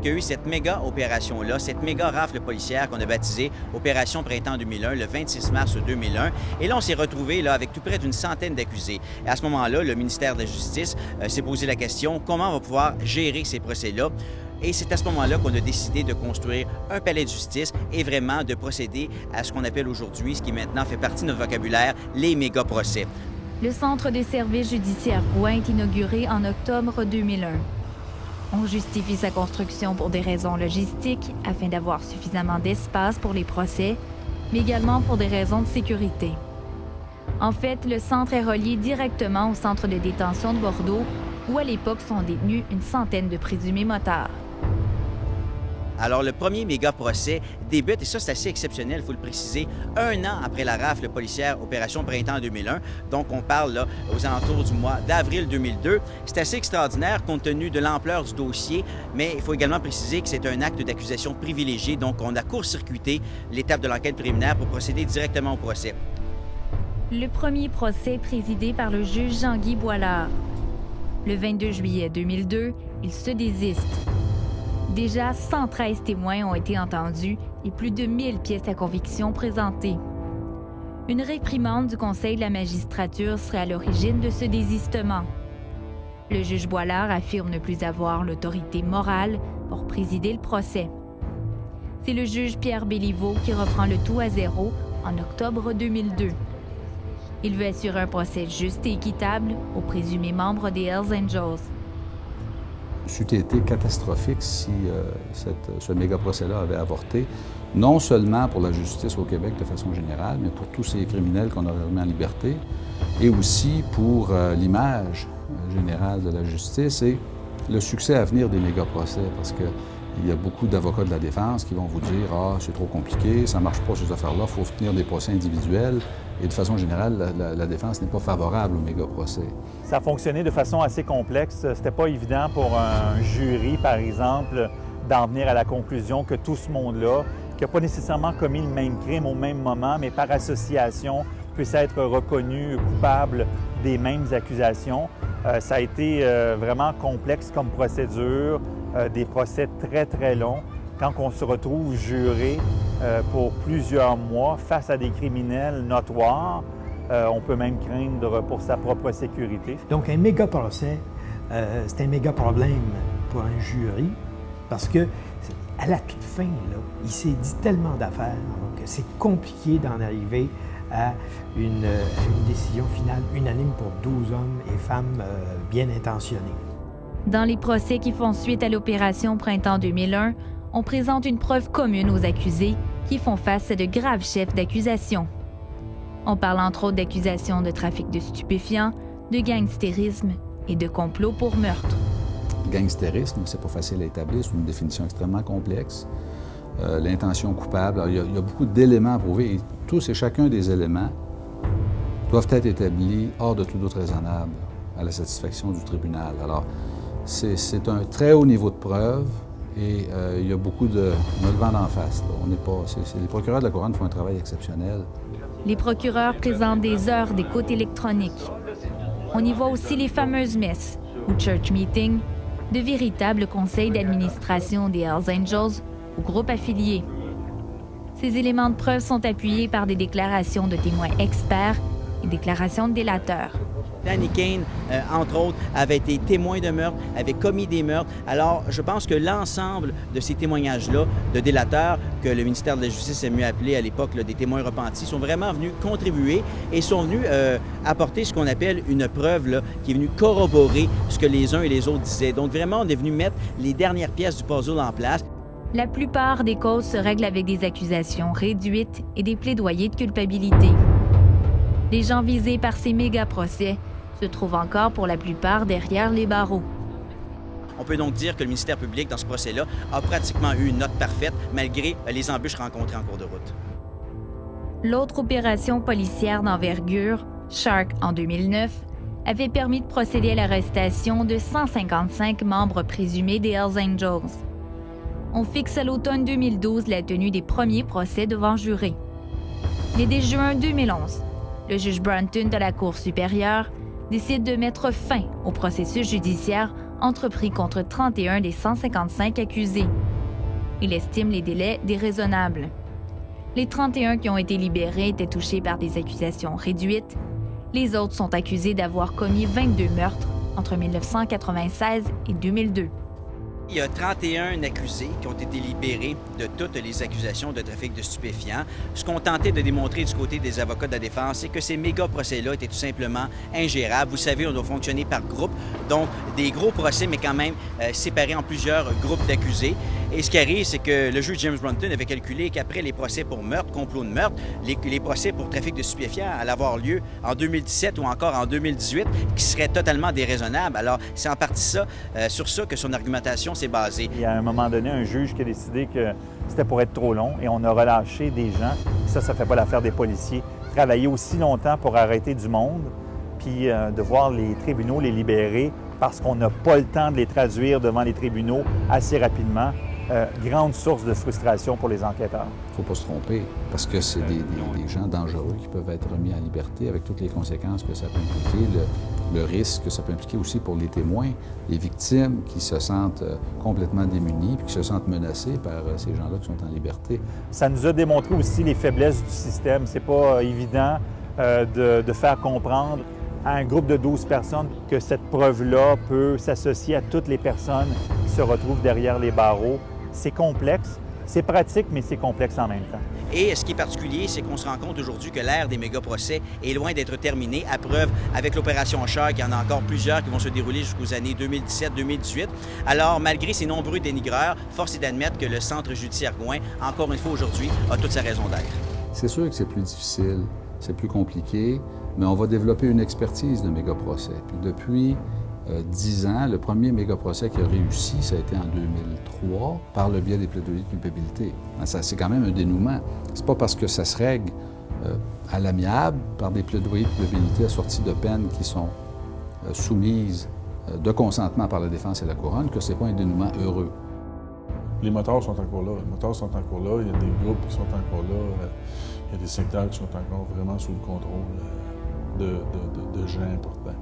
qu'il y a eu cette méga opération-là, cette méga rafle policière qu'on a baptisée Opération Printemps 2001, le 26 mars 2001. Et là, on s'est retrouvé là, avec tout près d'une centaine d'accusés. Et à ce moment-là, le ministère de la Justice s'est posé la question, comment on va pouvoir gérer ces procès-là? Et c'est à ce moment-là qu'on a décidé de construire un palais de justice et vraiment de procéder à ce qu'on appelle aujourd'hui, ce qui maintenant fait partie de notre vocabulaire, les méga-procès. Le Centre des services judiciaires Gouin est inauguré en octobre 2001. On justifie sa construction pour des raisons logistiques, afin d'avoir suffisamment d'espace pour les procès, mais également pour des raisons de sécurité. En fait, le centre est relié directement au centre de détention de Bordeaux, où à l'époque sont détenus une centaine de présumés motards. Alors, le premier méga-procès débute, et ça, c'est assez exceptionnel, il faut le préciser, 1 an après la rafle policière Opération Printemps 2001. Donc, on parle là, aux alentours du mois d'avril 2002. C'est assez extraordinaire compte tenu de l'ampleur du dossier, mais il faut également préciser que c'est un acte d'accusation privilégié. Donc, on a court-circuité l'étape de l'enquête préliminaire pour procéder directement au procès. Le premier procès présidé par le juge Jean-Guy Boilard. Le 22 juillet 2002, il se désiste. Déjà, 113 témoins ont été entendus et plus de 1000 pièces à conviction présentées. Une réprimande du Conseil de la magistrature serait à l'origine de ce désistement. Le juge Boilard affirme ne plus avoir l'autorité morale pour présider le procès. C'est le juge Pierre Béliveau qui reprend le tout à zéro en octobre 2002. Il veut assurer un procès juste et équitable aux présumés membres des Hells Angels. C'eût été catastrophique si ce méga-procès-là avait avorté, non seulement pour la justice au Québec de façon générale, mais pour tous ces criminels qu'on aurait remis en liberté, et aussi pour l'image générale de la justice et le succès à venir des méga-procès, parce qu'il y a beaucoup d'avocats de la défense qui vont vous dire « Ah, c'est trop compliqué, ça ne marche pas ces affaires-là, il faut tenir des procès individuels ». Et de façon générale, la défense n'est pas favorable aux méga-procès. Ça a fonctionné de façon assez complexe. C'était pas évident pour un jury, par exemple, d'en venir à la conclusion que tout ce monde-là, qui n'a pas nécessairement commis le même crime au même moment, mais par association, puisse être reconnu coupable des mêmes accusations. Ça a été vraiment complexe comme procédure, des procès très, très longs. Quand on se retrouve juré pour plusieurs mois face à des criminels notoires, on peut même craindre pour sa propre sécurité. Donc, un méga procès, c'est un méga problème pour un jury parce que, à la toute fin, là, il s'est dit tellement d'affaires que c'est compliqué d'en arriver à une décision finale unanime pour 12 hommes et femmes bien intentionnés. Dans les procès qui font suite à l'opération Printemps 2001, on présente une preuve commune aux accusés qui font face à de graves chefs d'accusation. On parle entre autres d'accusations de trafic de stupéfiants, de gangstérisme et de complot pour meurtre. Gangstérisme, c'est pas facile à établir, c'est une définition extrêmement complexe. L'intention coupable, alors, il y a beaucoup d'éléments à prouver et tous et chacun des éléments doivent être établis hors de tout doute raisonnable à la satisfaction du tribunal. Alors, c'est un très haut niveau de preuve. Et il y a beaucoup de... On a le vent d'en face. Là. On n'est pas... les procureurs de la Couronne font un travail exceptionnel. Les procureurs présentent des heures d'écoute électronique. On y voit aussi les fameuses messes, ou church meetings, de véritables conseils d'administration des Hells Angels ou groupes affiliés. Ces éléments de preuve sont appuyés par des déclarations de témoins experts et déclarations de délateurs. Danny Kane, entre autres, avait été témoin de meurtre, avait commis des meurtres. Alors, je pense que l'ensemble de ces témoignages-là, de délateurs, que le ministère de la Justice a mieux appelé à l'époque des témoins repentis, sont vraiment venus contribuer et sont venus apporter ce qu'on appelle une preuve là, qui est venue corroborer ce que les uns et les autres disaient. Donc, vraiment, on est venu mettre les dernières pièces du puzzle en place. La plupart des causes se règlent avec des accusations réduites et des plaidoyers de culpabilité. Les gens visés par ces méga-procès se trouvent encore pour la plupart derrière les barreaux. On peut donc dire que le ministère public, dans ce procès-là, a pratiquement eu une note parfaite, malgré les embûches rencontrées en cours de route. L'autre opération policière d'envergure, Shark en 2009, avait permis de procéder à l'arrestation de 155 membres présumés des Hells Angels. On fixe à l'automne 2012 la tenue des premiers procès devant jurés. Mais dès juin 2011, le juge Brunton de la Cour supérieure décide de mettre fin au processus judiciaire entrepris contre 31 des 155 accusés. Il estime les délais déraisonnables. Les 31 qui ont été libérés étaient touchés par des accusations réduites. Les autres sont accusés d'avoir commis 22 meurtres entre 1996 et 2002. Il y a 31 accusés qui ont été libérés de toutes les accusations de trafic de stupéfiants. Ce qu'on tentait de démontrer du côté des avocats de la défense, c'est que ces méga-procès-là étaient tout simplement ingérables. Vous savez, on doit fonctionner par groupe, donc des gros procès, mais quand même séparés en plusieurs groupes d'accusés. Et ce qui arrive, c'est que le juge James Brunton avait calculé qu'après les procès pour meurtre, complot de meurtre, les procès pour trafic de stupéfiants allaient avoir lieu en 2017 ou encore en 2018, qui seraient totalement déraisonnables. Alors, c'est en partie ça, sur ça que son argumentation s'est basée. Il y a à un moment donné un juge qui a décidé que c'était pour être trop long et on a relâché des gens. Ça ne fait pas l'affaire des policiers. Travailler aussi longtemps pour arrêter du monde, puis de voir les tribunaux les libérer parce qu'on n'a pas le temps de les traduire devant les tribunaux assez rapidement. Grande source de frustration pour les enquêteurs. Il ne faut pas se tromper, parce que c'est des gens dangereux qui peuvent être remis en liberté avec toutes les conséquences que ça peut impliquer, le risque que ça peut impliquer aussi pour les témoins, les victimes qui se sentent complètement démunies puis qui se sentent menacées par ces gens-là qui sont en liberté. Ça nous a démontré aussi les faiblesses du système. C'est pas évident de faire comprendre à un groupe de 12 personnes que cette preuve-là peut s'associer à toutes les personnes qui se retrouvent derrière les barreaux. C'est complexe, c'est pratique, mais c'est complexe en même temps. Et ce qui est particulier, c'est qu'on se rend compte aujourd'hui que l'ère des méga-procès est loin d'être terminée. À preuve, avec l'opération Shark, il y en a encore plusieurs qui vont se dérouler jusqu'aux années 2017-2018. Alors, malgré ces nombreux dénigreurs, force est d'admettre que le Centre judiciaire Gouin, encore une fois aujourd'hui, a toute sa raison d'être. C'est sûr que c'est plus difficile, c'est plus compliqué, mais on va développer une expertise de méga-procès. Puis depuis 10 ans, le premier méga-procès qui a réussi, ça a été en 2003, par le biais des plaidoyers de culpabilité. C'est quand même un dénouement. C'est pas parce que ça se règle à l'amiable, par des plaidoyers de culpabilité assortis de peines qui sont soumises de consentement par la défense et la couronne, que c'est pas un dénouement heureux. Les motards sont encore là. Les motards sont encore là. Il y a des groupes qui sont encore là. Il y a des secteurs qui sont encore vraiment sous le contrôle de gens importants.